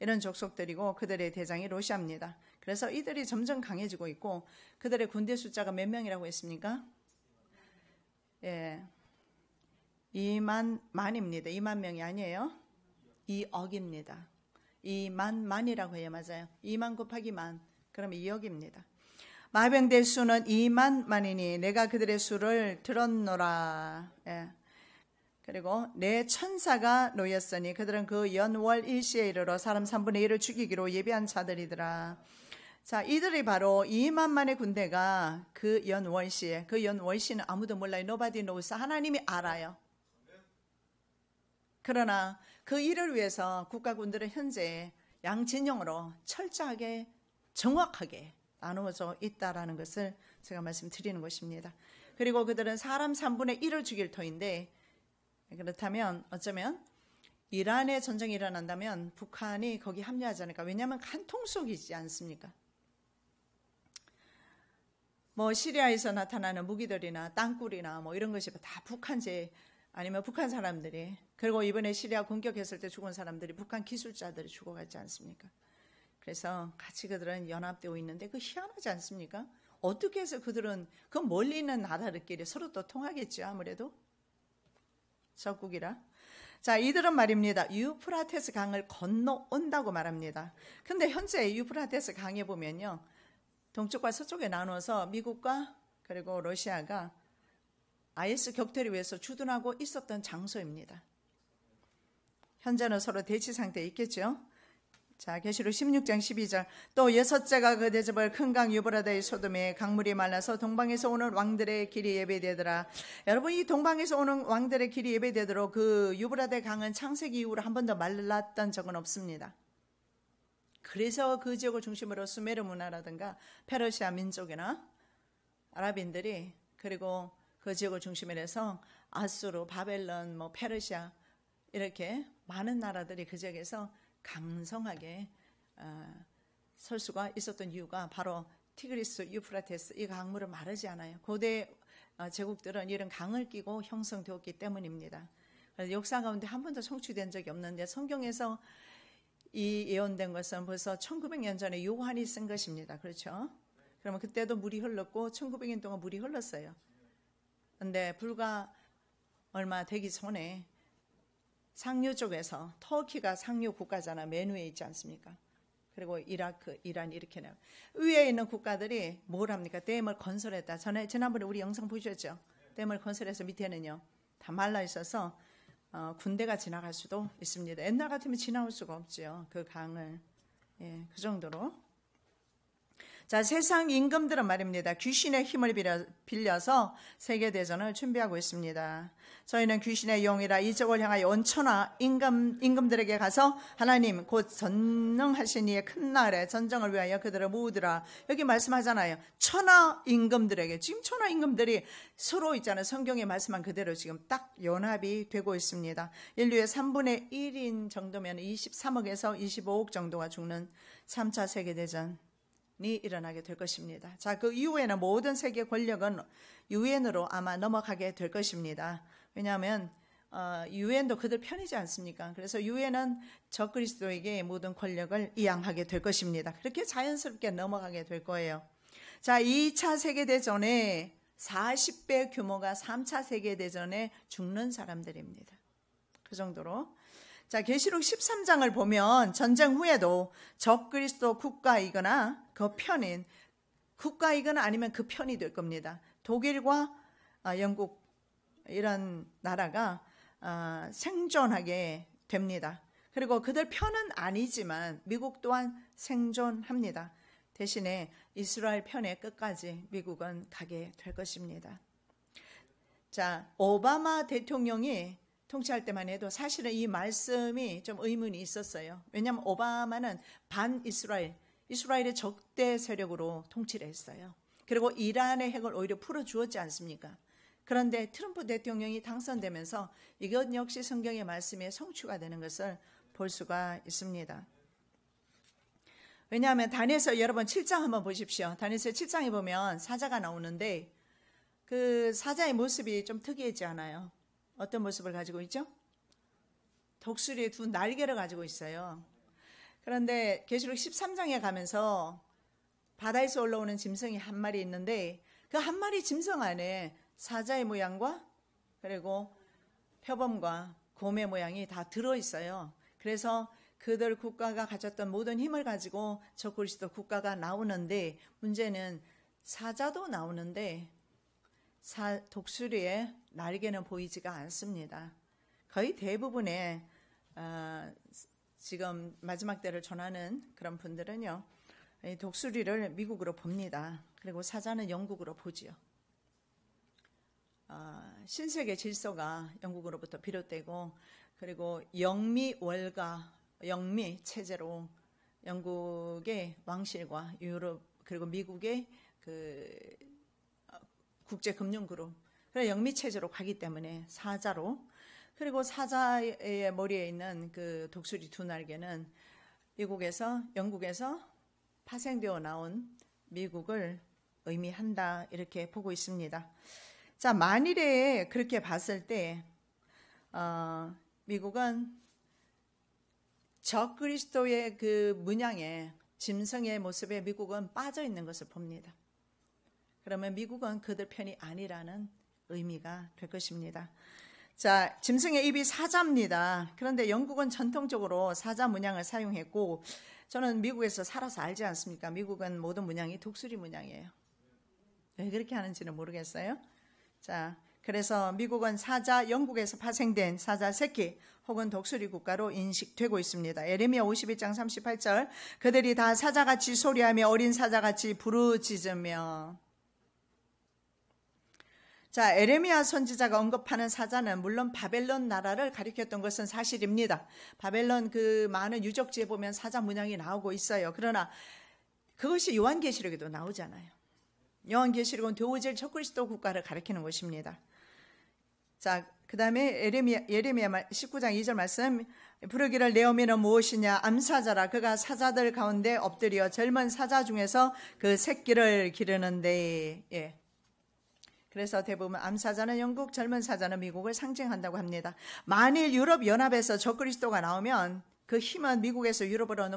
이런 족속들이고 그들의 대장이 러시아입니다. 그래서 이들이 점점 강해지고 있고, 그들의 군대 숫자가 몇 명이라고 했습니까? 예, 2만입니다. 2만 명이 아니에요. 2억입니다. 2만이라고 해요. 맞아요. 2만 곱하기 만, 그럼 2억입니다. 마병될 수는 2만만이니 내가 그들의 수를 들었노라. 예. 그리고 내 천사가 놓였으니 그들은 그 연월 일시에 이르러 사람 3분의 1을 죽이기로 예비한 자들이더라. 자, 이들이 바로 2만만의 군대가 그 연월시에, 그 연월시는 아무도 몰라요. Nobody knows. 하나님이 알아요. 그러나 그 일을 위해서 국가군들은 현재 양진영으로 철저하게 정확하게 나누어져 있다라는 것을 제가 말씀드리는 것입니다. 그리고 그들은 사람 3분의 1을 죽일 터인데, 그렇다면 어쩌면 이란의 전쟁이 일어난다면 북한이 거기 합류하지 않을까. 왜냐하면 한통속이지 않습니까? 뭐 시리아에서 나타나는 무기들이나 땅굴이나 뭐 이런 것이 다 북한제 아니면 북한 사람들이, 그리고 이번에 시리아 공격했을 때 죽은 사람들이 북한 기술자들이 죽어가지 않습니까? 그래서 같이 그들은 연합되어 있는데 그 희한하지 않습니까? 어떻게 해서 그들은 그 멀리 있는 나라들끼리 서로 또 통하겠죠. 아무래도 적국이라. 자, 이들은 말입니다. 유프라테스 강을 건너온다고 말합니다. 근데 현재 유프라테스 강에 보면요, 동쪽과 서쪽에 나눠서 미국과 그리고 러시아가 IS 격퇴를 위해서 주둔하고 있었던 장소입니다. 현재는 서로 대치 상태에 있겠죠. 자, 계시록 16장 12절. 또 여섯째가 그 대접을 큰 강 유브라데의 소돔에 강물이 말라서 동방에서 오는 왕들의 길이 예배되더라. 여러분, 이 동방에서 오는 왕들의 길이 예배되도록 그 유브라데 강은 창세기 이후로 한 번도 말랐던 적은 없습니다. 그래서 그 지역을 중심으로 수메르 문화라든가 페르시아 민족이나 아랍인들이, 그리고 그 지역을 중심으로 해서 아수르, 바벨론, 뭐 페르시아, 이렇게 많은 나라들이 그 지역에서 강성하게 설 수가 있었던 이유가 바로 티그리스, 유프라테스, 이 강물을 마르지 않아요. 고대 제국들은 이런 강을 끼고 형성되었기 때문입니다. 역사 가운데 한 번도 성취된 적이 없는데 성경에서 이 예언된 것은 벌써 1900년 전에 요한이 쓴 것입니다. 그렇죠? 그러면 그때도 물이 흘렀고 1900년 동안 물이 흘렀어요. 그런데 불과 얼마 되기 전에 상류 쪽에서, 터키가 상류 국가잖아. 맨 위에 있지 않습니까? 그리고 이라크, 이란 이렇게 나요. 위에 있는 국가들이 뭘 합니까? 댐을 건설했다. 지난번에 우리 영상 보셨죠? 댐을 건설해서 밑에는요 다 말라 있어서 군대가 지나갈 수도 있습니다. 옛날 같으면 지나올 수가 없죠. 그 강을. 예, 그 정도로. 자, 세상 임금들은 말입니다. 귀신의 힘을 빌려서 세계대전을 준비하고 있습니다. 저희는 귀신의 영이라 이적을 향하여 온 천하 임금들에게 가서 하나님 곧 전능하신 이의 큰 날에 전쟁을 위하여 그들을 모으더라. 여기 말씀하잖아요. 천하 임금들에게. 지금 천하 임금들이 서로 있잖아요. 성경에 말씀한 그대로 지금 딱 연합이 되고 있습니다. 인류의 3분의 1인 정도면 23억에서 25억 정도가 죽는 3차 세계대전 이 일어나게 될 것입니다. 자, 그 이후에는 모든 세계 권력은 유엔으로 아마 넘어가게 될 것입니다. 왜냐하면 유엔도 그들 편이지 않습니까? 그래서 유엔은 적그리스도에게 모든 권력을 이양하게 될 것입니다. 그렇게 자연스럽게 넘어가게 될 거예요. 자, 2차 세계대전에 40배 규모가 3차 세계대전에 죽는 사람들입니다. 그 정도로. 자, 계시록 13장을 보면 전쟁 후에도 적그리스도 국가이거나 그 편인 국가이거나 아니면 그 편이 될 겁니다. 독일과 영국 이런 나라가 생존하게 됩니다. 그리고 그들 편은 아니지만 미국 또한 생존합니다. 대신에 이스라엘 편의 끝까지 미국은 가게 될 것입니다. 자, 오바마 대통령이 통치할 때만 해도 사실은 이 말씀이 좀 의문이 있었어요. 왜냐하면 오바마는 이스라엘의 적대 세력으로 통치를 했어요. 그리고 이란의 핵을 오히려 풀어주었지 않습니까? 그런데 트럼프 대통령이 당선되면서 이것 역시 성경의 말씀에 성취가 되는 것을 볼 수가 있습니다. 왜냐하면 다니엘서 여러분 7장 한번 보십시오. 다니엘서 7장에 보면 사자가 나오는데 그 사자의 모습이 좀 특이하지 않아요? 어떤 모습을 가지고 있죠? 독수리의 두 날개를 가지고 있어요. 그런데 계시록 13장에 가면서 바다에서 올라오는 짐승이 한 마리 있는데 그 한 마리 짐승 안에 사자의 모양과 그리고 표범과 곰의 모양이 다 들어있어요. 그래서 그들 국가가 가졌던 모든 힘을 가지고 적그리스도 국가가 나오는데 문제는 사자도 나오는데 독수리의 날개는 보이지가 않습니다. 거의 대부분의 지금 마지막 때를 전하는 그런 분들은요, 이 독수리를 미국으로 봅니다. 그리고 사자는 영국으로 보지요. 신세계 질서가 영국으로부터 비롯되고, 그리고 영미월가, 영미 체제로 영국의 왕실과 유럽 그리고 미국의 그 국제금융그룹, 그래 영미 체제로 가기 때문에 사자로, 그리고 사자의 머리에 있는 그 독수리 두 날개는 영국에서 파생되어 나온 미국을 의미한다, 이렇게 보고 있습니다. 자, 만일에 그렇게 봤을 때 미국은 적그리스도의 그 문양에, 짐승의 모습에 미국은 빠져 있는 것을 봅니다. 그러면 미국은 그들 편이 아니라는 의미가 될 것입니다. 자, 짐승의 입이 사자입니다. 그런데 영국은 전통적으로 사자 문양을 사용했고, 저는 미국에서 살아서 알지 않습니까? 미국은 모든 문양이 독수리 문양이에요. 왜 그렇게 하는지는 모르겠어요. 자, 그래서 미국은 영국에서 파생된 사자 새끼 혹은 독수리 국가로 인식되고 있습니다. 예레미야 51장 38절, 그들이 다 사자같이 소리하며 어린 사자같이 부르짖으며. 자, 에레미야 선지자가 언급하는 사자는 물론 바벨론 나라를 가리켰던 것은 사실입니다. 바벨론 그 많은 유적지에 보면 사자 문양이 나오고 있어요. 그러나 그것이 요한계시록에도 나오잖아요. 요한계시록은 도우질 적그리스도 국가를 가리키는 것입니다. 자, 그 다음에 예레미야 19장 2절 말씀, 부르기를 내 어미는 무엇이냐, 암사자라. 그가 사자들 가운데 엎드려 젊은 사자 중에서 그 새끼를 기르는데. 예. 그래서 대부분 암사자는 영국, 젊은 사자는 미국을 상징한다고 합니다. 만일 유럽 연합에서 적그리스도가 나오면 그 힘은 미국에서 유럽으로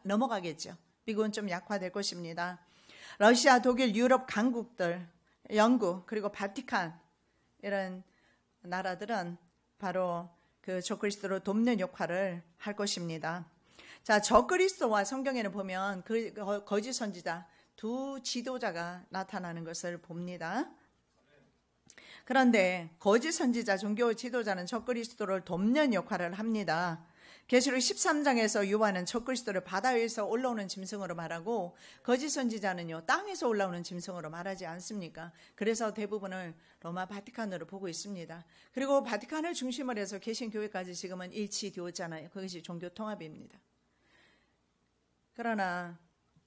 넘어가겠죠. 미국은 좀 약화될 것입니다. 러시아, 독일, 유럽 강국들, 영국, 그리고 바티칸, 이런 나라들은 바로 그 적그리스도를 돕는 역할을 할 것입니다. 자, 적그리스도와 성경에는 보면 그 거짓 선지자 두 지도자가 나타나는 것을 봅니다. 그런데 거짓 선지자, 종교 지도자는 적그리스도를 돕는 역할을 합니다. 계시록 13장에서 요한은 적그리스도를 바다 위에서 올라오는 짐승으로 말하고, 거짓 선지자는요 땅에서 올라오는 짐승으로 말하지 않습니까? 그래서 대부분을 로마 바티칸으로 보고 있습니다. 그리고 바티칸을 중심으로 해서 개신교회까지 지금은 일치되었잖아요. 그것이 종교 통합입니다. 그러나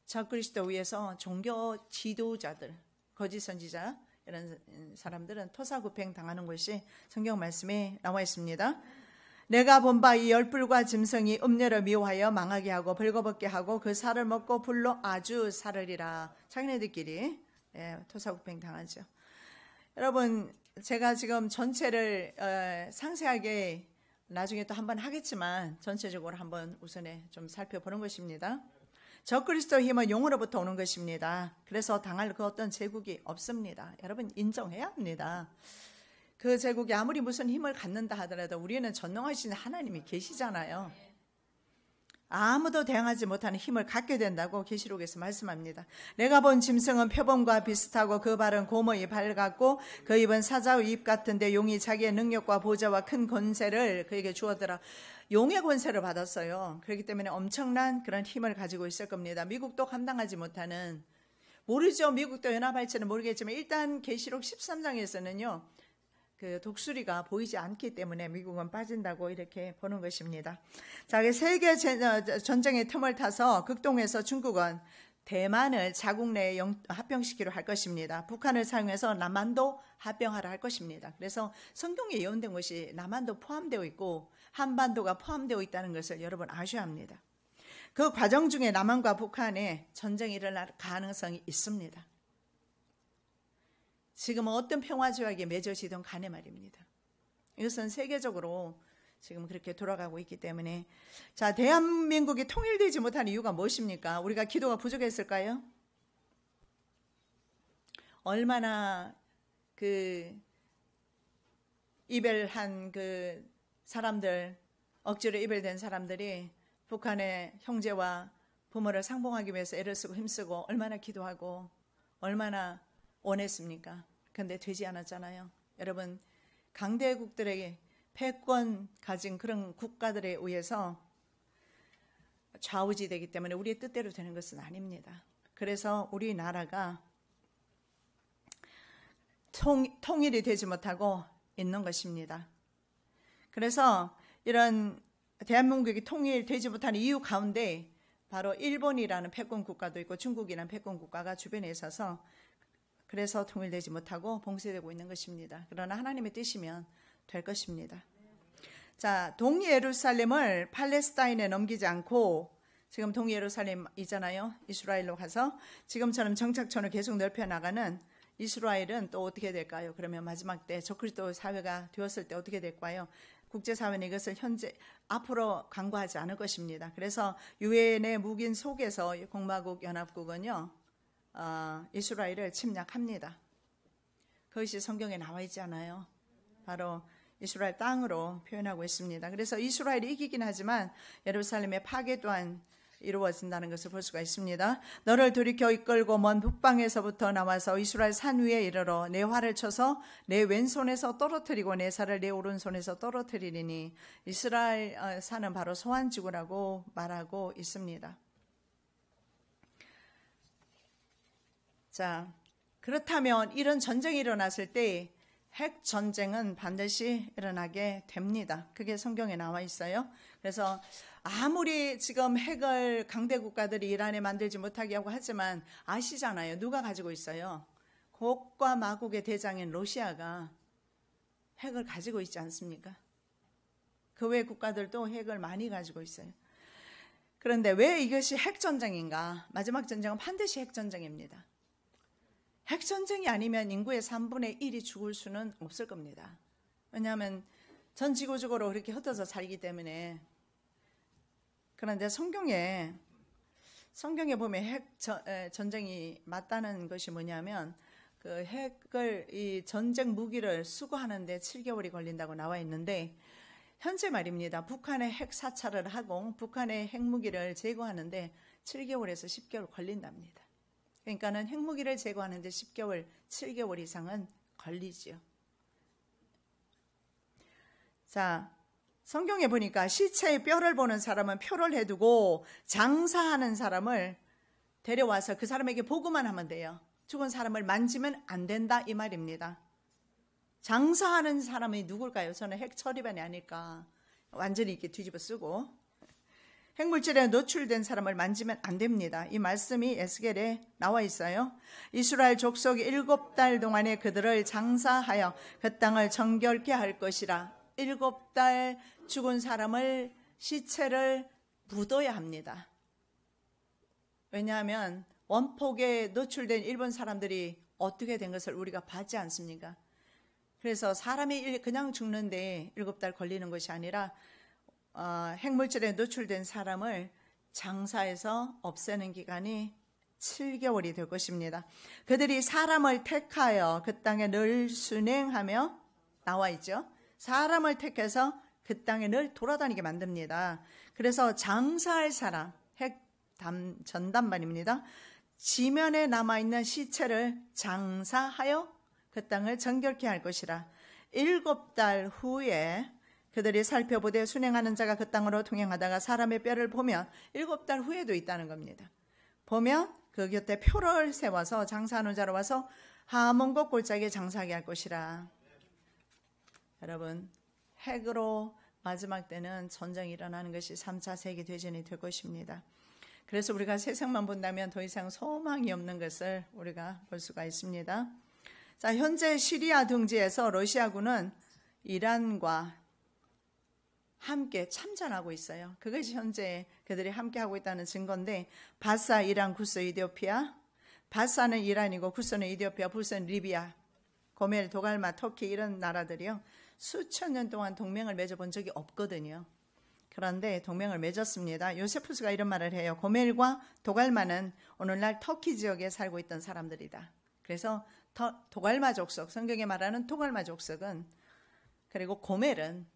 적그리스도 위에서 종교 지도자들, 거짓 선지자, 이런 사람들은 토사구팽 당하는 것이 성경 말씀에 나와 있습니다. 내가 본 바 이 열불과 짐승이 음녀를 미워하여 망하게 하고 벌거벗게 하고 그 살을 먹고 불로 아주 사르리라. 자기네들끼리 토사구팽 당하죠. 여러분, 제가 지금 전체를 상세하게 나중에 또 한번 하겠지만 전체적으로 한번 우선에 좀 살펴보는 것입니다. 적그리스도 힘은 용으로부터 오는 것입니다. 그래서 당할 그 어떤 제국이 없습니다. 여러분, 인정해야 합니다. 그 제국이 아무리 무슨 힘을 갖는다 하더라도 우리는 전능하신 하나님이 계시잖아요. 아무도 대항하지 못하는 힘을 갖게 된다고 계시록에서 말씀합니다. 내가 본 짐승은 표범과 비슷하고 그 발은 곰의 발 같고 그 입은 사자의 입 같은데 용이 자기의 능력과 보좌와 큰 권세를 그에게 주었더라. 용의 권세를 받았어요. 그렇기 때문에 엄청난 그런 힘을 가지고 있을 겁니다. 미국도 감당하지 못하는, 모르죠. 미국도 연합할지는 모르겠지만 일단 계시록 13장에서는요 그 독수리가 보이지 않기 때문에 미국은 빠진다고 이렇게 보는 것입니다. 자, 세계 전쟁의 틈을 타서 극동에서 중국은 대만을 자국 내에 합병시키려 할 것입니다. 북한을 사용해서 남한도 합병하라 할 것입니다. 그래서 성경에 예언된 것이 남한도 포함되어 있고 한반도가 포함되어 있다는 것을 여러분 아셔야 합니다. 그 과정 중에 남한과 북한에 전쟁이 일어날 가능성이 있습니다. 지금 어떤 평화조약에 맺어지든 간에 말입니다. 이것은 세계적으로 지금 그렇게 돌아가고 있기 때문에, 자, 대한민국이 통일되지 못한 이유가 무엇입니까? 우리가 기도가 부족했을까요? 얼마나 그 이별한 그 사람들, 억지로 이별된 사람들이 북한의 형제와 부모를 상봉하기 위해서 애를 쓰고 힘쓰고 얼마나 기도하고 얼마나 원했습니까? 근데 되지 않았잖아요. 여러분, 강대국들에게 패권 가진 그런 국가들에 의해서 좌우지되기 때문에 우리의 뜻대로 되는 것은 아닙니다. 그래서 우리나라가 통일이 되지 못하고 있는 것입니다. 그래서 이런 대한민국이 통일되지 못하는 이유 가운데 바로 일본이라는 패권 국가도 있고 중국이라는 패권 국가가 주변에 있어서 그래서 통일되지 못하고 봉쇄되고 있는 것입니다. 그러나 하나님의 뜻이면 될 것입니다. 자, 동예루살렘을 팔레스타인에 넘기지 않고 지금 동예루살렘 있잖아요. 이스라엘로 가서 지금처럼 정착촌을 계속 넓혀나가는 이스라엘은 또 어떻게 될까요? 그러면 마지막 때 적그리스도 사회가 되었을 때 어떻게 될까요? 국제사회는 이것을 현재 앞으로 간과하지 않을 것입니다. 그래서 유엔의 묵인 속에서 공화국 연합국은요, 이스라엘을 침략합니다. 그것이 성경에 나와 있지 않아요? 바로 이스라엘 땅으로 표현하고 있습니다. 그래서 이스라엘이 이기긴 하지만 예루살렘의 파괴 또한 이루어진다는 것을 볼 수가 있습니다. 너를 돌이켜 이끌고 먼 북방에서부터 나와서 이스라엘 산 위에 이르러 내 활을 쳐서 내 왼손에서 떨어뜨리고 내 살을 내 오른손에서 떨어뜨리리니 이스라엘 산은 바로 소환지구라고 말하고 있습니다. 자, 그렇다면 이런 전쟁이 일어났을 때 핵 전쟁은 반드시 일어나게 됩니다. 그게 성경에 나와 있어요. 그래서 아무리 지금 핵을 강대 국가들이 이란에 만들지 못하게 하고 하지만 아시잖아요. 누가 가지고 있어요? 곡과 마곡의 대장인 러시아가 핵을 가지고 있지 않습니까? 그 외 국가들도 핵을 많이 가지고 있어요. 그런데 왜 이것이 핵전쟁인가? 마지막 전쟁은 반드시 핵전쟁입니다. 핵전쟁이 아니면 인구의 3분의 1이 죽을 수는 없을 겁니다. 왜냐하면 전 지구적으로 그렇게 흩어져 살기 때문에. 그런데 성경에 보면 핵 전쟁이 맞다는 것이 뭐냐면 그 핵을 이 전쟁 무기를 수거하는데 7개월이 걸린다고 나와 있는데 현재 말입니다. 북한의 핵 사찰을 하고 북한의 핵무기를 제거하는데 7개월에서 10개월 걸린답니다. 그러니까는 핵무기를 제거하는데 10개월, 7개월 이상은 걸리지요. 자, 성경에 보니까 시체의 뼈를 보는 사람은 표를 해두고 장사하는 사람을 데려와서 그 사람에게 보고만 하면 돼요. 죽은 사람을 만지면 안 된다 이 말입니다. 장사하는 사람이 누굴까요? 저는 핵 처리반이 아닐까. 완전히 이렇게 뒤집어 쓰고 핵물질에 노출된 사람을 만지면 안 됩니다. 이 말씀이 에스겔에 나와 있어요. 이스라엘 족속이 7달 동안에 그들을 장사하여 그 땅을 정결케 할 것이라. 7달 죽은 사람을 시체를 묻어야 합니다. 왜냐하면 원폭에 노출된 일본 사람들이 어떻게 된 것을 우리가 봤지 않습니까? 그래서 사람이 그냥 죽는데 7달 걸리는 것이 아니라 핵물질에 노출된 사람을 장사해서 없애는 기간이 7개월이 될 것입니다. 그들이 사람을 택하여 그 땅에 늘 순행하며 나와 있죠. 사람을 택해서 그 땅에 늘 돌아다니게 만듭니다. 그래서 장사할 사람, 핵 전담반입니다. 지면에 남아있는 시체를 장사하여 그 땅을 정결케 할 것이라. 7달 후에 그들이 살펴보되 순행하는 자가 그 땅으로 통행하다가 사람의 뼈를 보면 7달 후에도 있다는 겁니다. 보면 그 곁에 표를 세워서 장사하는 자로 와서 하몬과 골짜기에 장사하게 할 것이라. 여러분, 핵으로 마지막 때는 전쟁이 일어나는 것이 3차 세계대전이 될 것입니다. 그래서 우리가 세상만 본다면 더 이상 소망이 없는 것을 우리가 볼 수가 있습니다. 자, 현재 시리아 등지에서 러시아군은 이란과 함께 참전하고 있어요. 그것이 현재 그들이 함께 하고 있다는 증거인데 바사, 이란, 구스, 이디오피아. 바사는 이란이고 구스는 이디오피아, 부스는 리비아, 고멜, 도갈마, 터키 이런 나라들이요. 수천 년 동안 동맹을 맺어본 적이 없거든요. 그런데 동맹을 맺었습니다. 요세푸스가 이런 말을 해요. 고멜과 도갈마는 오늘날 터키 지역에 살고 있던 사람들이다. 그래서 도갈마 족속, 성경에 말하는 도갈마 족속은, 그리고 고멜은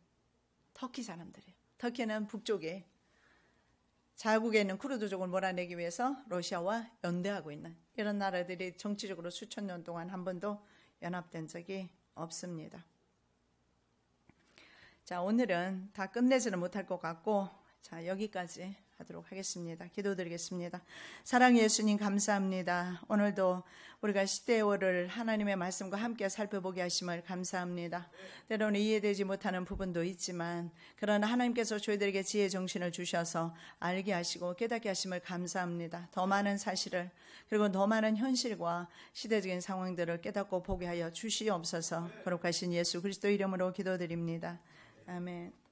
터키 사람들이에요. 터키는 북쪽에. 자국에 있는 쿠르드족을 몰아내기 위해서 러시아와 연대하고 있는 이런 나라들이 정치적으로 수천 년 동안 한 번도 연합된 적이 없습니다. 자, 오늘은 다 끝내지는 못할 것 같고, 자, 여기까지 하도록 하겠습니다. 기도드리겠습니다. 사랑의 예수님 감사합니다. 오늘도 우리가 시대월을 하나님의 말씀과 함께 살펴보게 하심을 감사합니다. 때로는 이해되지 못하는 부분도 있지만 그러나 하나님께서 저희들에게 지혜 정신을 주셔서 알게 하시고 깨닫게 하심을 감사합니다. 더 많은 사실을 그리고 더 많은 현실과 시대적인 상황들을 깨닫고 보게 하여 주시옵소서. 거룩하신 예수 그리스도 이름으로 기도드립니다. 아멘.